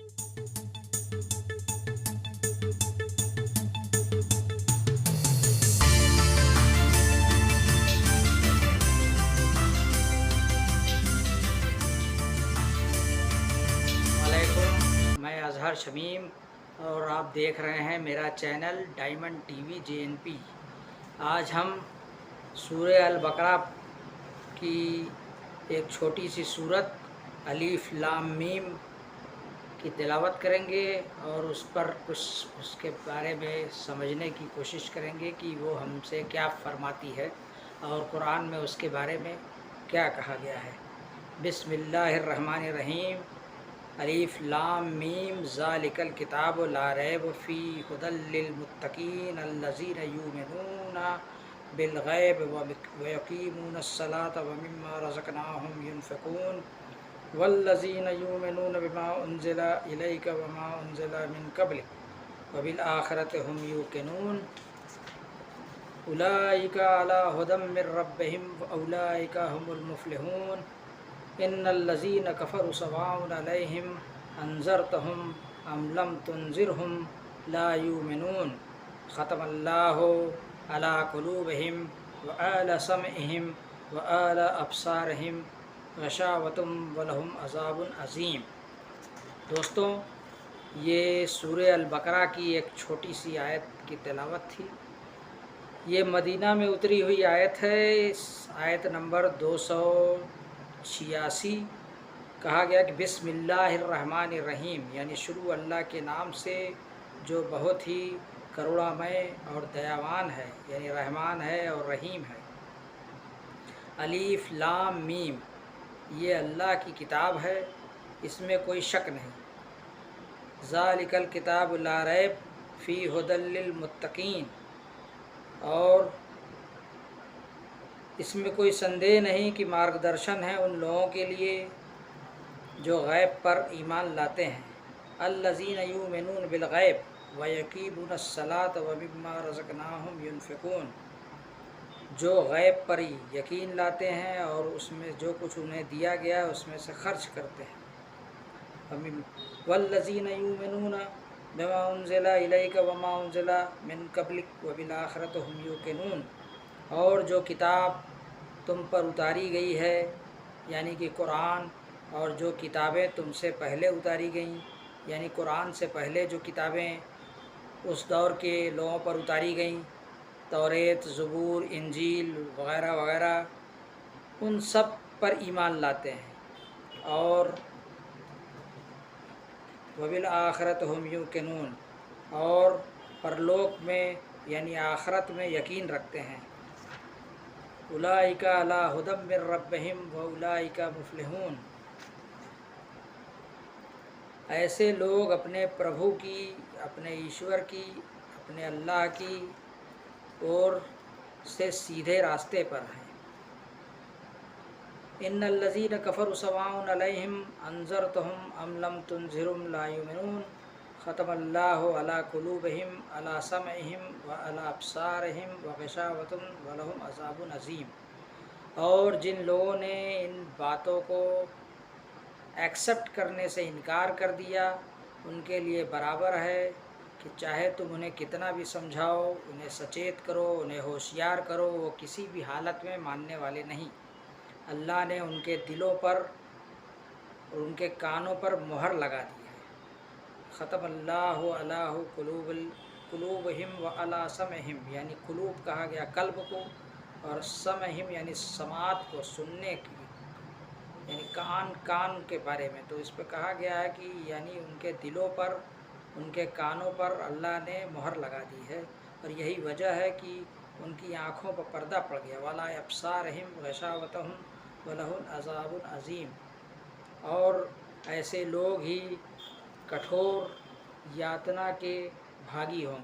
वालेकुम, मैं अजहर शमीम और आप देख रहे हैं मेरा चैनल डायमंड टीवी JNP। आज हम सूरह अल बकरा की एक छोटी सी सूरत अलीफ लाम मीम की तिलावत करेंगे और उस पर कुछ उसके बारे में समझने की कोशिश करेंगे कि वो हमसे क्या फरमाती है और कुरान में उसके बारे में क्या कहा गया है। बिस्मिल्लाहिर्रहमानिर्रहीम। अलीफ लाम मीम ज़ालिकल किताबु ला रैब फ़ी हुदल लिल मुत्तक़ीन अल्लज़ीना युमिनूना बिल गैब व यक़ीमूनस सलात व मिम्मा रज़क़नाहुम युनफ़िक़ून वल्लज़ीना युमिनूना बिमा उन्ज़िला इलैका व मा उन्ज़िला मिन क़ब्लिक व बिल आख़िरति हुम यूक़िनून उलाइका अला हुदम मिर रब्बिहिम व उलाइका हुमुल मुफ़्लिहून इन्नल्लज़ीना कफ़रू सवाउन अलैहिम अंज़रतहुम अम लम तुनज़िरहुम ला युमिनून ख़तमल्लाहु अला क़ुलूबिहिम व अला समइहिम व अला अब्सारिहिम गशावतुम व लहुम अज़ाबुन अज़ीम। दोस्तों, ये सूरह अल बकरा की एक छोटी सी आयत की तिलावत थी। ये मदीना में उतरी हुई आयत है। इस आयत नंबर 286 कहा गया कि बिस्मिल्लाहिर्रहमानिर्रहीम, यानी शुरू अल्लाह के नाम से जो बहुत ही करुणामय और दयावान है, यानी रहमान है और रहीम है। अलीफ लाम मीम, ये अल्लाह की किताब है, इसमें कोई शक नहीं। ज़ालिकल किताब ला रैब फ़ी हुदल लिल मुत्तक़ीन, और इसमें कोई संदेह नहीं कि मार्गदर्शन है उन लोगों के लिए जो गैब पर ईमान लाते हैं। अल्लज़ीना युमिनून बिल गैब व यक़ीमूनस सलात व मिम्मा रज़क़नाहुम युनफ़िक़ून, जो गैब पर यकीन लाते हैं और उसमें जो कुछ उन्हें दिया गया है उसमें से खर्च करते हैं। वल्लज़ीना युमिनूना बिमा उन्ज़िला इलैका व मा उन्ज़िला मिन क़ब्लिक व बिल आख़िरति हुम यूक़िनून, और जो किताब तुम पर उतारी गई है, यानी कि कुरान, और जो किताबें तुमसे पहले उतारी गईं, यानी कुरान से पहले जो किताबें उस दौर के लोगों पर उतारी गईं, तौरेत, ज़बूर, इंजील वग़ैरह वग़ैरह, उन सब पर ईमान लाते हैं। और वबिल आख़िरत हुम यूक़िनून, और परलोक में यानी आख़िरत में यकीन रखते हैं। उलाइका अला हुदम मिर रब्बिहिम व उलाइका मुफ़्लिहून, ऐसे लोग अपने प्रभु की, अपने ईश्वर की, अपने अल्लाह की ओर से सीधे रास्ते पर हैं। इन्नल्लज़ीना कफ़रू सवाउन अलैहिम अंज़रतहुम अम लम तुनज़िरहुम ला युमिनून ख़तमल्लाहु अला क़ुलूबिहिम अला समइहिम व अला अब्सारिहिम व गशावतुम व लहुम अज़ाबुन अज़ीम। और जिन लोगों ने इन बातों को एक्सेप्ट करने से इनकार कर दिया, उनके लिए बराबर है कि चाहे तुम उन्हें कितना भी समझाओ, उन्हें सचेत करो, उन्हें होशियार करो, वो किसी भी हालत में मानने वाले नहीं। अल्लाह ने उनके दिलों पर और उनके कानों पर मुहर लगा दी है। ख़तमल्लाहु अला क़ुलूबिहिम व अला समइहिम, यानी क़ुलूब कहा गया कल्ब को, और समइहिम यानी समात को, सुनने की, यानी कान के बारे में। तो इस पर कहा गया है कि यानी उनके दिलों पर, उनके कानों पर अल्लाह ने मुहर लगा दी है, और यही वजह है कि उनकी आँखों पर पर्दा पड़ गया। वाला अब्सारिहिम गशावतहुम व लहुम अज़ाबुन अज़ीम, और ऐसे लोग ही कठोर यातना के भागी होंगे।